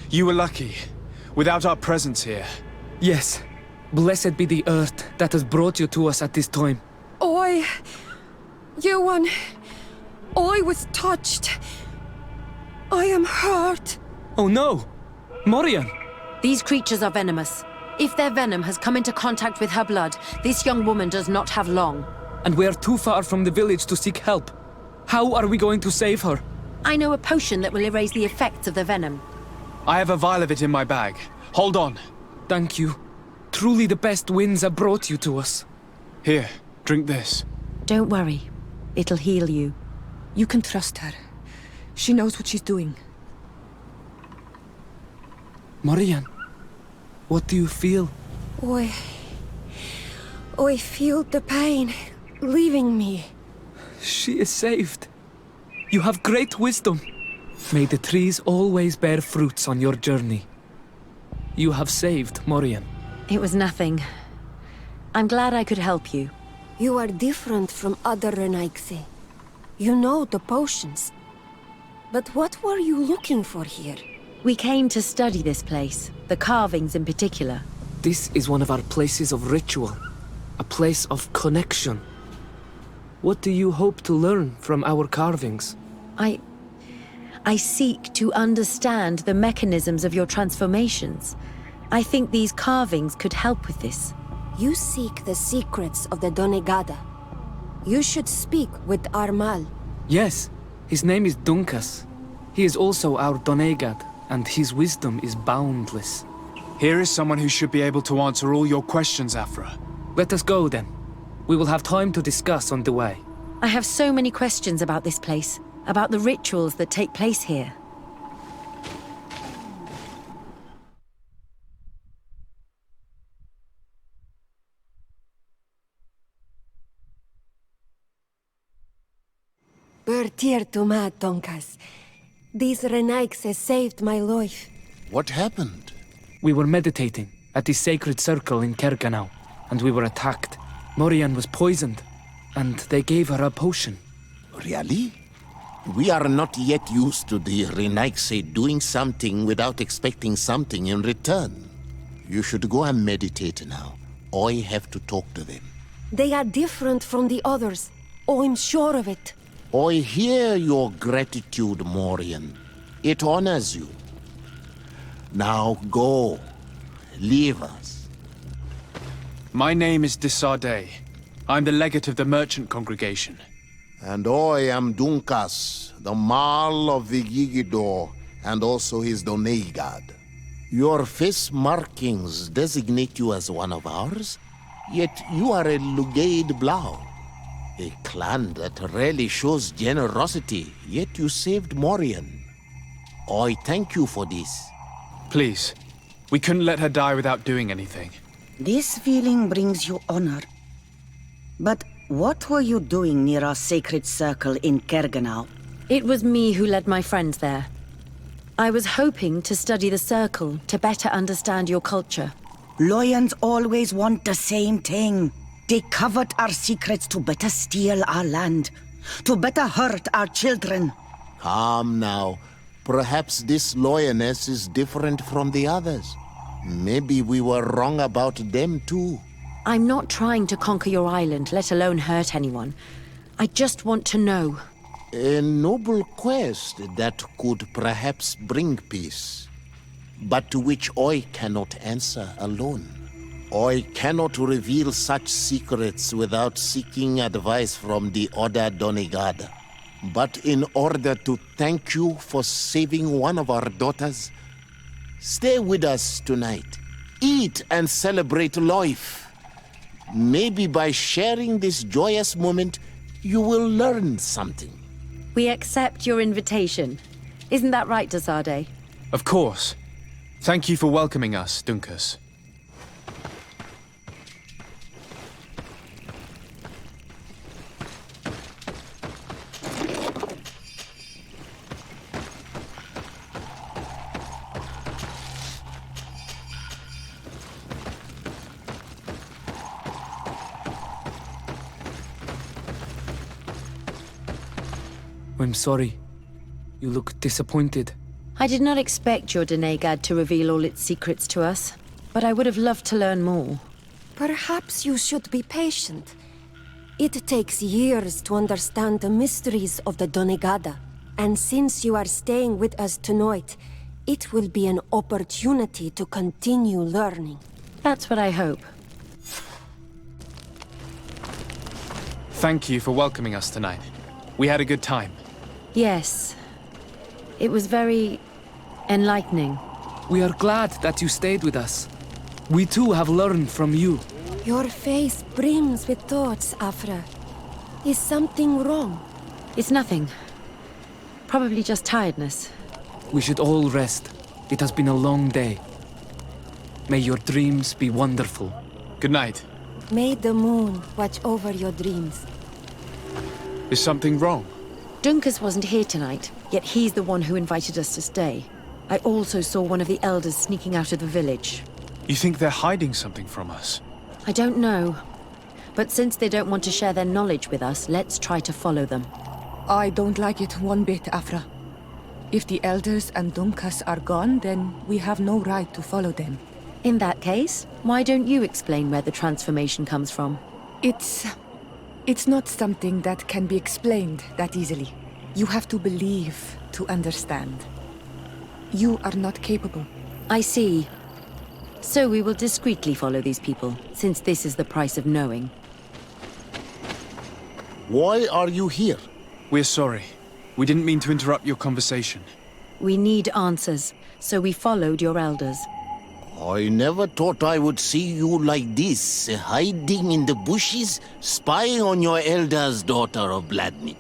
You were lucky. Without our presence here. Yes. Blessed be the earth that has brought you to us at this time. Johan, I was touched. I am hurt. Oh no! Morian! These creatures are venomous. If their venom has come into contact with her blood, this young woman does not have long. And we are too far from the village to seek help. How are we going to save her? I know a potion that will erase the effects of the venom. I have a vial of it in my bag. Hold on. Thank you. Truly the best winds have brought you to us. Here, drink this. Don't worry. It'll heal you. You can trust her. She knows what she's doing. Morian, what do you feel? I feel the pain leaving me. She is saved. You have great wisdom. May the trees always bear fruits on your journey. You have saved Morian. It was nothing. I'm glad I could help you. You are different from other Renaigse. You know the potions. But what were you looking for here? We came to study this place, the carvings in particular. This is one of our places of ritual. A place of connection. What do you hope to learn from our carvings? I seek to understand the mechanisms of your transformations. I think these carvings could help with this. You seek the secrets of the Donegada. You should speak with Armal. Yes, his name is Dunkas. He is also our Donegad, and his wisdom is boundless. Here is someone who should be able to answer all your questions, Aphra. Let us go then. We will have time to discuss on the way. I have so many questions about this place, about the rituals that take place here. Bertir Tuma, Donkas. These Renaigse saved my life. What happened? We were meditating at the sacred circle in Kerganau, and we were attacked. Morian was poisoned, and they gave her a potion. Really? We are not yet used to the Renaigse doing something without expecting something in return. You should go and meditate now. I have to talk to them. They are different from the others. Oh, I'm sure of it. I hear your gratitude, Morian. It honors you. Now go. Leave us. My name is Desardet. I'm the legate of the merchant congregation. And I am Dunkas, the Marl of Vigigidor, and also his Donegad. Your face markings designate you as one of ours, yet you are a Lugaid Blau. A clan that rarely shows generosity, yet you saved Morian. I thank you for this. Please, we couldn't let her die without doing anything. This feeling brings you honor. But what were you doing near our sacred circle in Kerganau? It was me who led my friends there. I was hoping to study the circle to better understand your culture. Loyans always want the same thing. They covet our secrets to better steal our land, to better hurt our children. Calm now. Perhaps this lioness is different from the others. Maybe we were wrong about them too. I'm not trying to conquer your island, let alone hurt anyone. I just want to know. A noble quest that could perhaps bring peace, but to which I cannot answer alone. I cannot reveal such secrets without seeking advice from the other Donegada. But in order to thank you for saving one of our daughters, stay with us tonight. Eat and celebrate life. Maybe by sharing this joyous moment, you will learn something. We accept your invitation. Isn't that right, Desardet? Of course. Thank you for welcoming us, Dunkas. I'm sorry. You look disappointed. I did not expect your Denegad to reveal all its secrets to us, but I would have loved to learn more. Perhaps you should be patient. It takes years to understand the mysteries of the Donegada. And since you are staying with us tonight, it will be an opportunity to continue learning. That's what I hope. Thank you for welcoming us tonight. We had a good time. Yes. It was very enlightening. We are glad that you stayed with us. We too have learned from you. Your face brims with thoughts, Aphra. Is something wrong? It's nothing. Probably just tiredness. We should all rest. It has been a long day. May your dreams be wonderful. Good night. May the moon watch over your dreams. Is something wrong? Dunkus wasn't here tonight, yet he's the one who invited us to stay. I also saw one of the elders sneaking out of the village. You think they're hiding something from us? I don't know. But since they don't want to share their knowledge with us, let's try to follow them. I don't like it one bit, Aphra. If the elders and Dunkas are gone, then we have no right to follow them. In that case, why don't you explain where the transformation comes from? It's not something that can be explained that easily. You have to believe to understand. You are not capable. I see. So we will discreetly follow these people, since this is the price of knowing. Why are you here? We're sorry. We didn't mean to interrupt your conversation. We need answers, so we followed your elders. I never thought I would see you like this, hiding in the bushes, spying on your elder's daughter of Bloodmeat.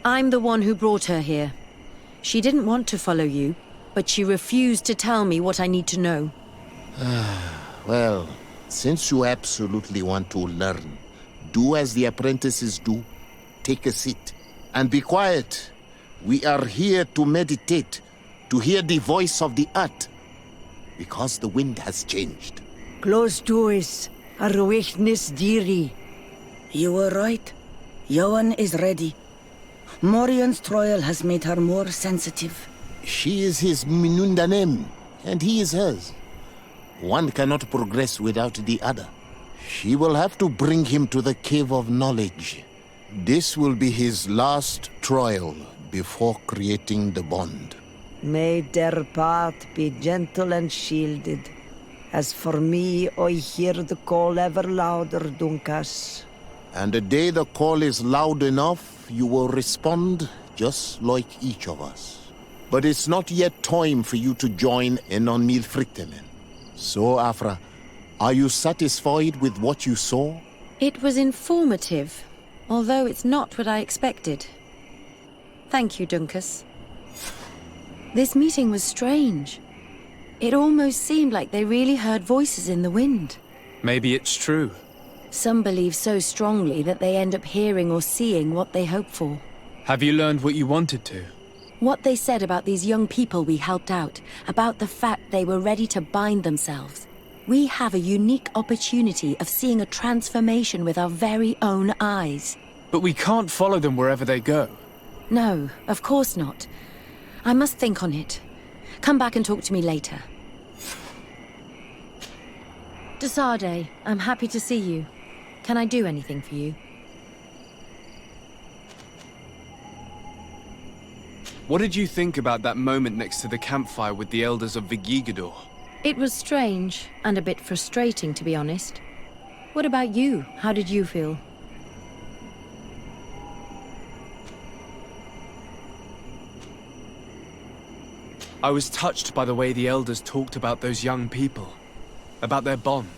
I'm the one who brought her here. She didn't want to follow you, but she refused to tell me what I need to know. Well, since you absolutely want to learn, do as the apprentices do. Take a seat and be quiet. We are here to meditate, to hear the voice of the earth, because the wind has changed. Close to us, Arwechnis Diri. You were right. Johan is ready. Morian's trial has made her more sensitive. She is his Minundanem, and he is hers. One cannot progress without the other. She will have to bring him to the Cave of Knowledge. This will be his last trial before creating the bond. May their path be gentle and shielded. As for me, I hear the call ever louder, Dunkas. And the day the call is loud enough, you will respond just like each of us. But it's not yet time for you to join in on Milfrichtemen. So, Aphra, are you satisfied with what you saw? It was informative, although it's not what I expected. Thank you, Dunkus. This meeting was strange. It almost seemed like they really heard voices in the wind. Maybe it's true. Some believe so strongly that they end up hearing or seeing what they hope for. Have you learned what you wanted to? What they said about these young people we helped out, about the fact they were ready to bind themselves. We have a unique opportunity of seeing a transformation with our very own eyes. But we can't follow them wherever they go. No, of course not. I must think on it. Come back and talk to me later. Desade, I'm happy to see you. Can I do anything for you? What did you think about that moment next to the campfire with the elders of Vigigador? It was strange, and a bit frustrating, to be honest. What about you? How did you feel? I was touched by the way the elders talked about those young people. About their bond.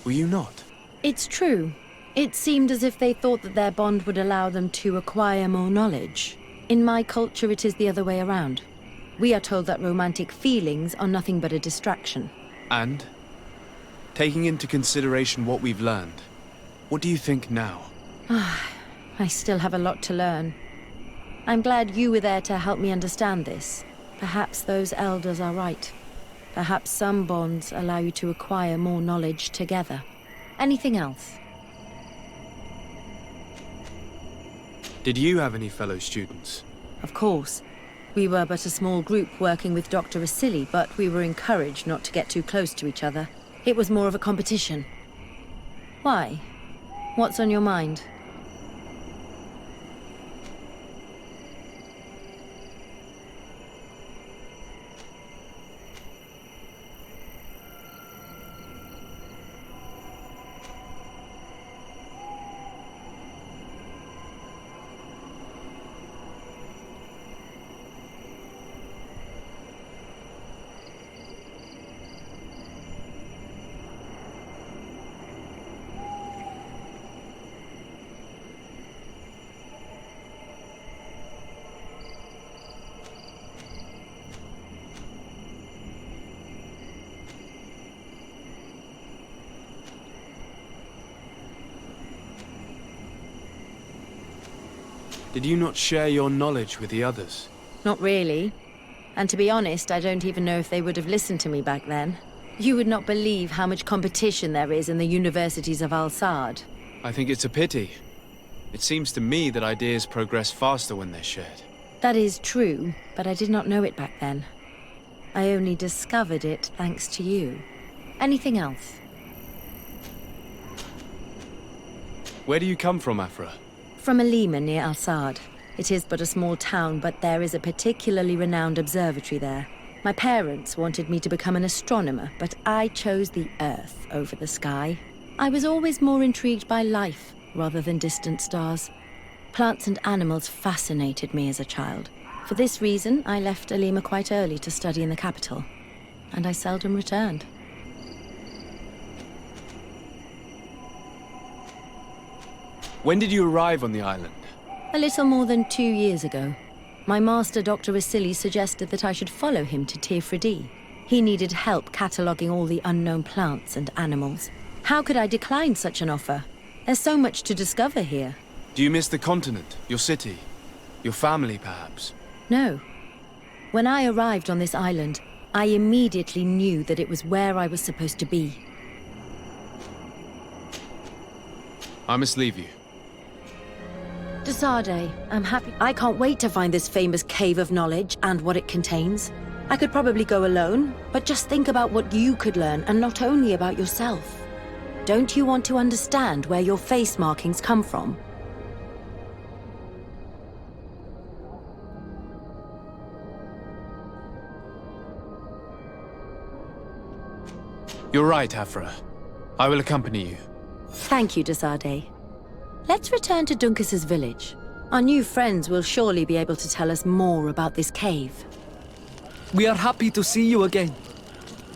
Were you not? It's true. It seemed as if they thought that their bond would allow them to acquire more knowledge. In my culture, it is the other way around. We are told that romantic feelings are nothing but a distraction. And? Taking into consideration what we've learned, what do you think now? I still have a lot to learn. I'm glad you were there to help me understand this. Perhaps those elders are right. Perhaps some bonds allow you to acquire more knowledge together. Anything else? Did you have any fellow students? Of course. We were but a small group working with Dr. Vasily, but we were encouraged not to get too close to each other. It was more of a competition. Why? What's on your mind? Did you not share your knowledge with the others? Not really. And to be honest, I don't even know if they would have listened to me back then. You would not believe how much competition there is in the universities of Al-Sad. I think it's a pity. It seems to me that ideas progress faster when they're shared. That is true, but I did not know it back then. I only discovered it thanks to you. Anything else? Where do you come from, Aphra? From Alima near Al-Sad. It is but a small town, but there is a particularly renowned observatory there. My parents wanted me to become an astronomer, but I chose the Earth over the sky. I was always more intrigued by life rather than distant stars. Plants and animals fascinated me as a child. For this reason, I left Alima quite early to study in the capital, and I seldom returned. When did you arrive on the island? A little more than 2 years ago. My master, Dr. Vasily, suggested that I should follow him to Prodigy. He needed help cataloguing all the unknown plants and animals. How could I decline such an offer? There's so much to discover here. Do you miss the continent, your city, your family, perhaps? No. When I arrived on this island, I immediately knew that it was where I was supposed to be. I must leave you. Desade, I'm happy. I can't wait to find this famous cave of knowledge and what it contains. I could probably go alone, but just think about what you could learn, and not only about yourself. Don't you want to understand where your face markings come from? You're right, Aphra. I will accompany you. Thank you, Desade. Let's return to Duncas's village. Our new friends will surely be able to tell us more about this cave. We are happy to see you again.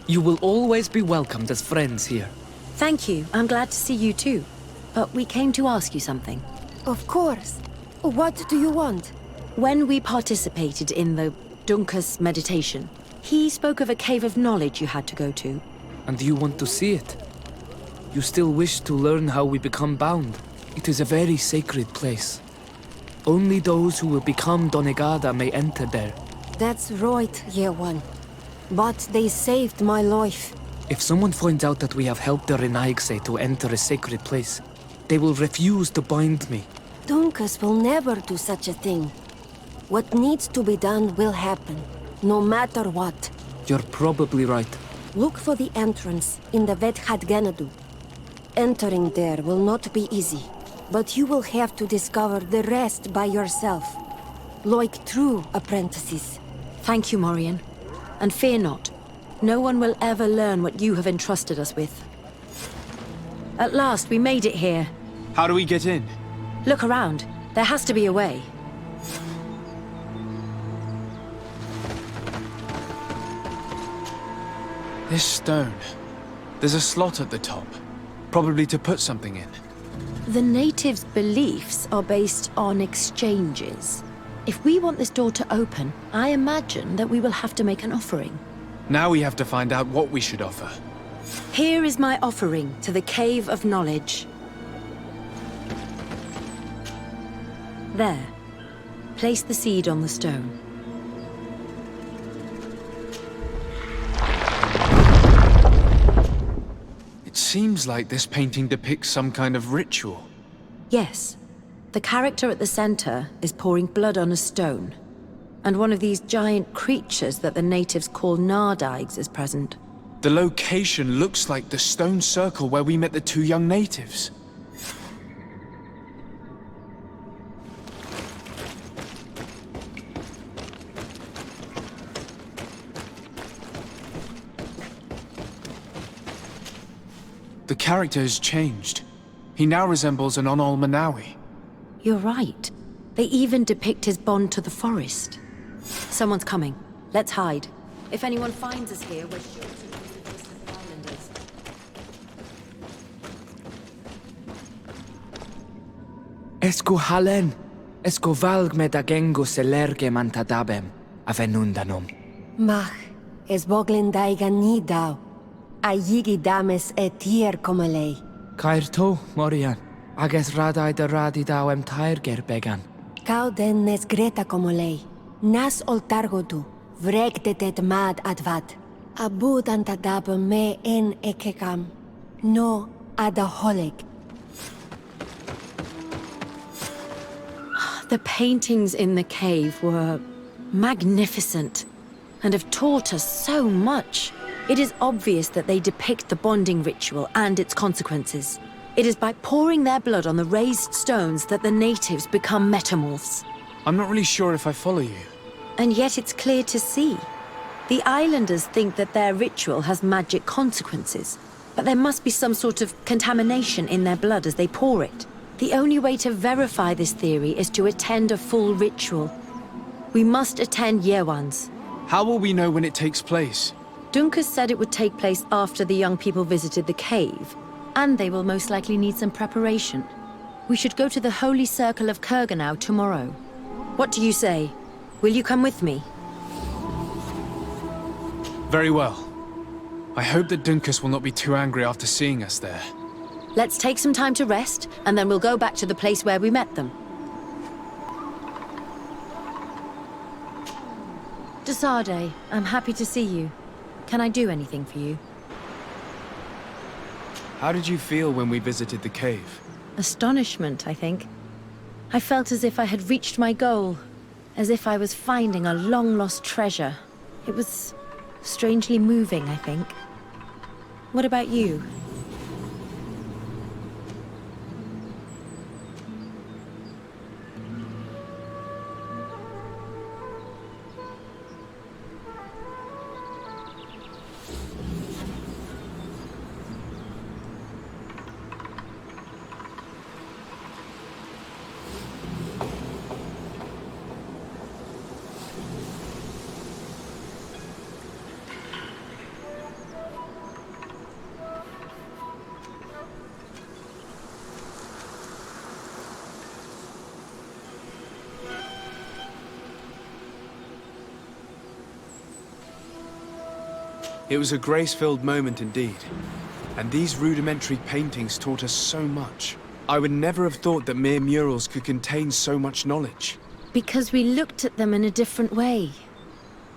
You will always be welcomed as friends here. Thank you. I'm glad to see you too. But we came to ask you something. Of course. What do you want? When we participated in the Duncas meditation, he spoke of a cave of knowledge you had to go to. And you want to see it? You still wish to learn how we become bound? It is a very sacred place. Only those who will become Donegada may enter there. That's right, Year One. But they saved my life. If someone finds out that we have helped the Renaigse to enter a sacred place, they will refuse to bind me. Duncas will never do such a thing. What needs to be done will happen, no matter what. You're probably right. Look for the entrance in the Vedhat Ganadu. Entering there will not be easy, but you will have to discover the rest by yourself, like true apprentices. Thank you, Morian. And fear not. No one will ever learn what you have entrusted us with. At last, we made it here. How do we get in? Look around. There has to be a way. This stone. There's a slot at the top. Probably to put something in. The natives' beliefs are based on exchanges. If we want this door to open, I imagine that we will have to make an offering. Now we have to find out what we should offer. Here is my offering to the Cave of Knowledge. There. Place the seed on the stone. It seems like this painting depicts some kind of ritual. Yes. The character at the center is pouring blood on a stone. And one of these giant creatures that the natives call Nardigs is present. The location looks like the stone circle where we met the two young natives. The character has changed. He now resembles an Onol Manawi. You're right. They even depict his bond to the forest. Someone's coming. Let's hide. If anyone finds us here, we're sure to lose the taste of the islanders. Esco halen. Esco valg me da gengo selerge mantadabem. Avenundanum. Mach, es boglin daigan ni dau. A yigi dames tier como lei. Cair to, Morian. Ages radai da radi dawem tairger began. Kau den nes greta como lei. Nas oltargodu, vregdetet mad advat. Abud antadab me en ekekam. No adaholeg. The paintings in the cave were magnificent and have taught us so much. It is obvious that they depict the bonding ritual and its consequences. It is by pouring their blood on the raised stones that the natives become metamorphs. I'm not really sure if I follow you. And yet it's clear to see. The islanders think that their ritual has magic consequences, but there must be some sort of contamination in their blood as they pour it. The only way to verify this theory is to attend a full ritual. We must attend Yewan's. How will we know when it takes place? Dunkus said it would take place after the young people visited the cave, and they will most likely need some preparation. We should go to the Holy Circle of Kurganau tomorrow. What do you say? Will you come with me? Very well. I hope that Dunkus will not be too angry after seeing us there. Let's take some time to rest, and then we'll go back to the place where we met them. Desade, I'm happy to see you. Can I do anything for you? How did you feel when we visited the cave? Astonishment, I think. I felt as if I had reached my goal, as if I was finding a long-lost treasure. It was strangely moving, I think. What about you? It was a grace-filled moment indeed. And these rudimentary paintings taught us so much. I would never have thought that mere murals could contain so much knowledge. Because we looked at them in a different way.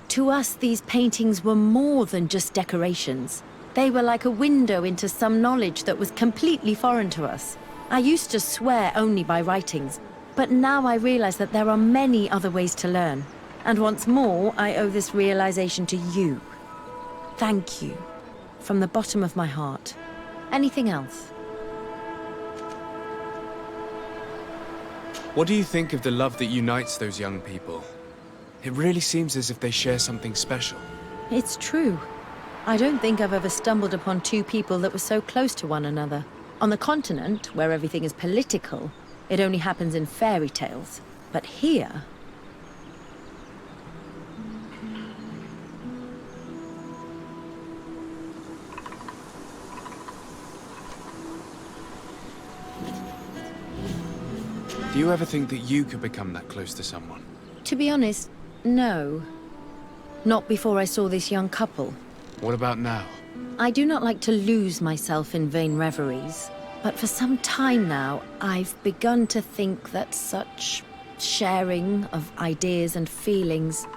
To us, these paintings were more than just decorations. They were like a window into some knowledge that was completely foreign to us. I used to swear only by writings, but now I realize that there are many other ways to learn. And once more, I owe this realization to you. Thank you, from the bottom of my heart. Anything else? What do you think of the love that unites those young people? It really seems as if they share something special. It's true. I don't think I've ever stumbled upon two people that were so close to one another. On the continent, where everything is political, it only happens in fairy tales. But here... Do you ever think that you could become that close to someone? To be honest, no. Not before I saw this young couple. What about now? I do not like to lose myself in vain reveries, but for some time now, I've begun to think that such sharing of ideas and feelings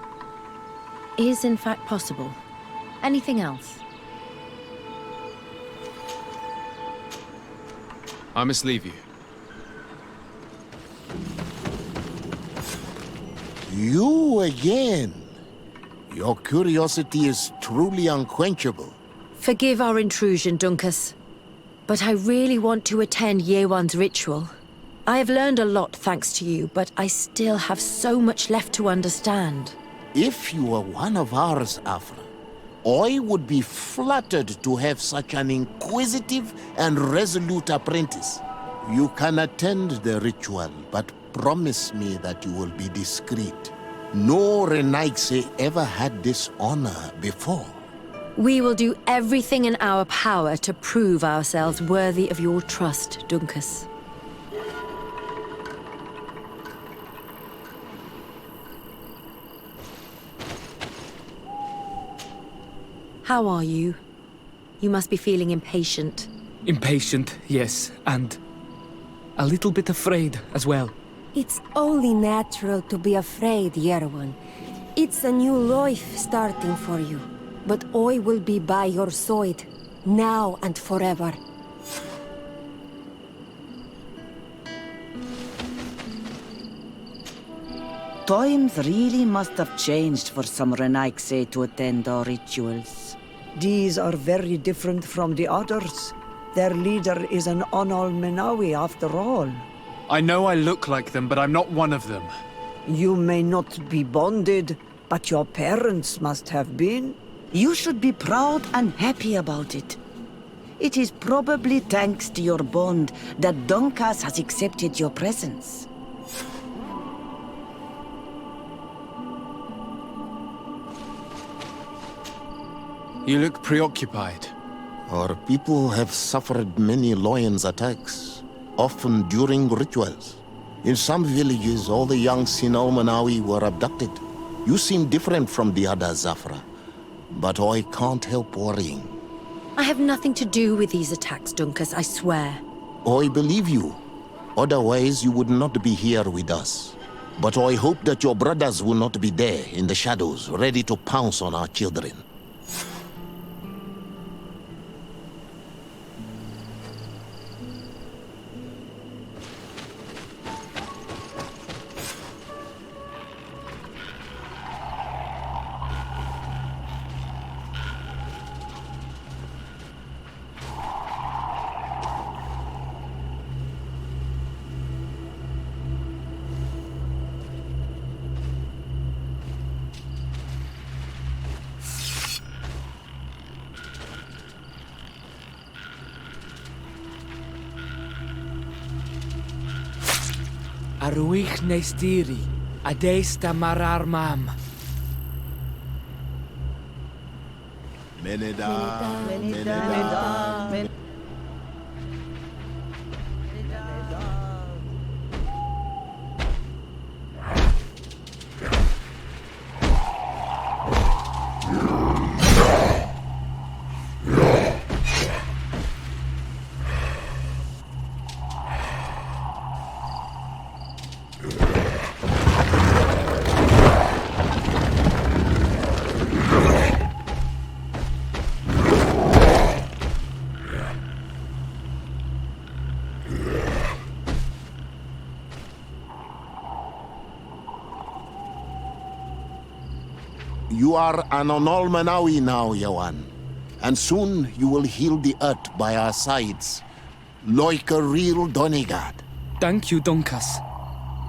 is in fact possible. Anything else? I must leave you. You again. Your curiosity is truly unquenchable. Forgive our intrusion, Dunkus. But I really want to attend Year One's ritual. I have learned a lot thanks to you, but I still have so much left to understand. If you were one of ours, Aphra, I would be flattered to have such an inquisitive and resolute apprentice. You can attend the ritual, but promise me that you will be discreet. No Renaigse ever had this honor before. We will do everything in our power to prove ourselves worthy of your trust, Dunkus. How are you? You must be feeling impatient. Impatient, yes, and a little bit afraid as well. It's only natural to be afraid, Year One. It's a new life starting for you. But I will be by your side, now and forever. Times really must have changed for some Renaigse to attend our rituals. These are very different from the others. Their leader is an Onol Menawi after all. I know I look like them, but I'm not one of them. You may not be bonded, but your parents must have been. You should be proud and happy about it. It is probably thanks to your bond that Dunkas has accepted your presence. You look preoccupied. Our people have suffered many lions attacks, often during rituals. In some villages, all the young Sinalmanawi were abducted. You seem different from the others, Aphra, but I can't help worrying. I have nothing to do with these attacks, Dunkus, I swear. I believe you. Otherwise, you would not be here with us. But I hope that your brothers will not be there in the shadows, ready to pounce on our children. Aruich Nestiri, Adesta Marar Mam. You are an Onol Manawi now, Yawan. And soon you will heal the earth by our sides, like a real Donegad. Thank you, Dunkas.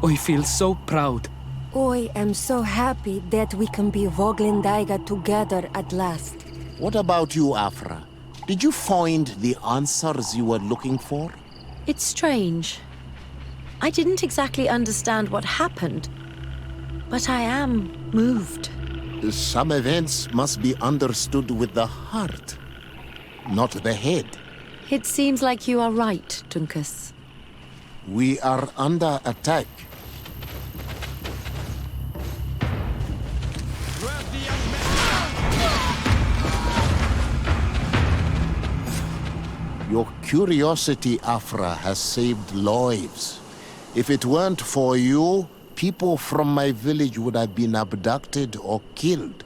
I feel so proud. I am so happy that we can be Voglendaiga together at last. What about you, Aphra? Did you find the answers you were looking for? It's strange. I didn't exactly understand what happened, but I am moved. Some events must be understood with the heart, not the head. It seems like you are right, Dunkus. We are under attack. Your curiosity, Aphra, has saved lives. If it weren't for you, people from my village would have been abducted or killed.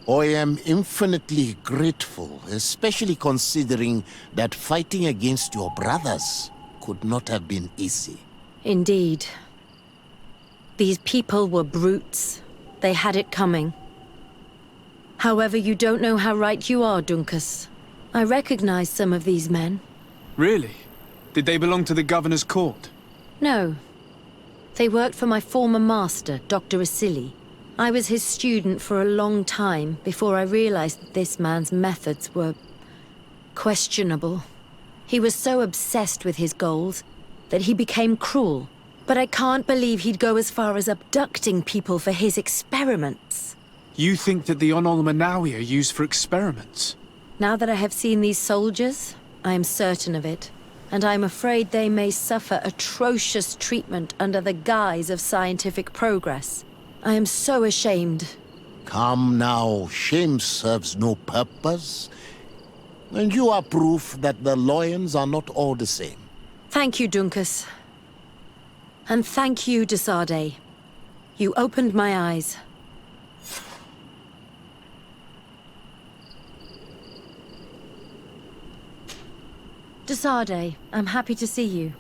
I am infinitely grateful, especially considering that fighting against your brothers could not have been easy. Indeed. These people were brutes, They had it coming. However, you don't know how right you are, Dunkus. I recognize some of these men. Really? Did they belong to the governor's court? No. They worked for my former master, Dr. Asili. I was his student for a long time before I realized that this man's methods were questionable. He was so obsessed with his goals that he became cruel. But I can't believe he'd go as far as abducting people for his experiments. You think that the Onol Manawi are used for experiments? Now that I have seen these soldiers, I am certain of it. And I'm afraid they may suffer atrocious treatment under the guise of scientific progress. I am so ashamed. Come now, shame serves no purpose. And you are proof that the Loyans are not all the same. Thank you, Dunkus. And thank you, Desade. You opened my eyes. Desade, I'm happy to see you.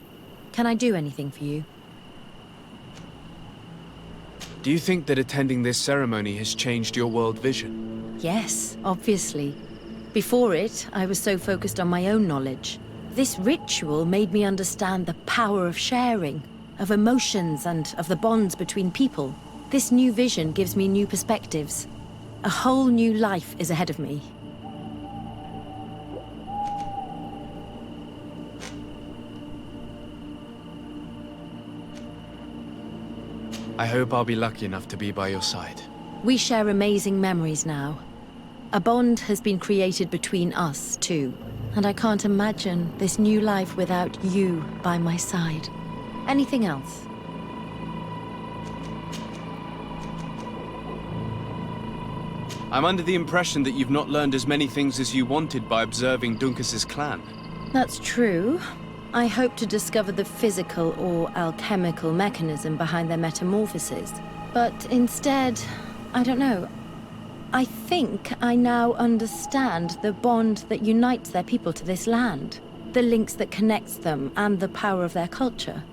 Can I do anything for you? Do you think that attending this ceremony has changed your world vision? Yes, obviously. Before it, I was so focused on my own knowledge. This ritual made me understand the power of sharing, of emotions, and of the bonds between people. This new vision gives me new perspectives. A whole new life is ahead of me. I hope I'll be lucky enough to be by your side. We share amazing memories now. A bond has been created between us, too. And I can't imagine this new life without you by my side. Anything else? I'm under the impression that you've not learned as many things as you wanted by observing Dunkus's clan. That's true. I hope to discover the physical or alchemical mechanism behind their metamorphoses. But instead, I don't know. I think I now understand the bond that unites their people to this land. The links that connects them and the power of their culture.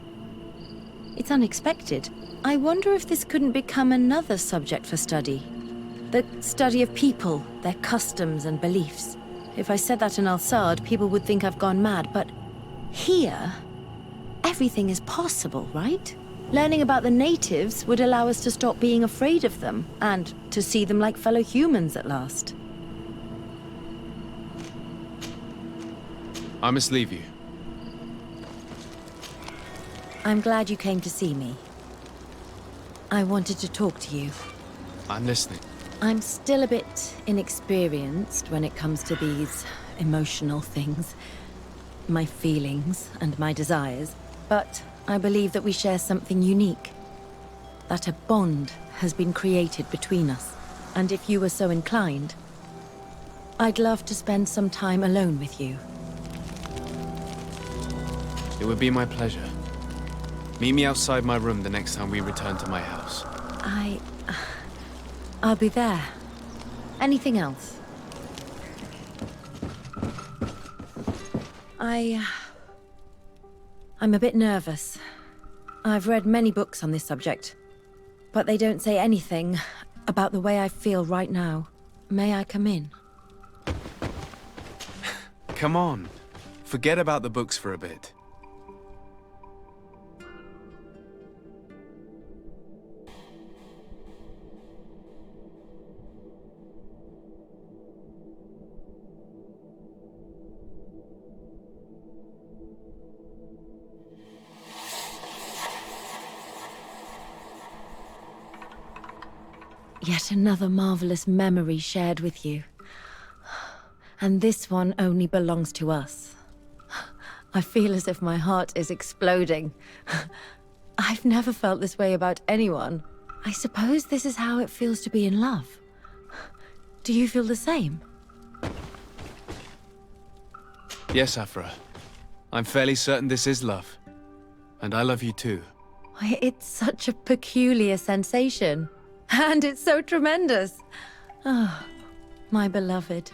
It's unexpected. I wonder if this couldn't become another subject for study. The study of people, their customs and beliefs. If I said that in Al-Sad, people would think I've gone mad, but here, everything is possible, right? Learning about the natives would allow us to stop being afraid of them, and to see them like fellow humans at last. I must leave you. I'm glad you came to see me. I wanted to talk to you. I'm listening. I'm still a bit inexperienced when it comes to these emotional things. My feelings and my desires. But I believe that we share something unique. That a bond has been created between us. And if you were so inclined, I'd love to spend some time alone with you. It would be my pleasure. Meet me outside my room the next time we return to my house. I'll be there. Anything else? I'm a bit nervous. I've read many books on this subject, but they don't say anything about the way I feel right now. May I come in? Come on. Forget about the books for a bit. Yet another marvelous memory shared with you. And this one only belongs to us. I feel as if my heart is exploding. I've never felt this way about anyone. I suppose this is how it feels to be in love. Do you feel the same? Yes, Aphra. I'm fairly certain this is love. And I love you too. It's such a peculiar sensation. And it's so tremendous. Oh, my beloved.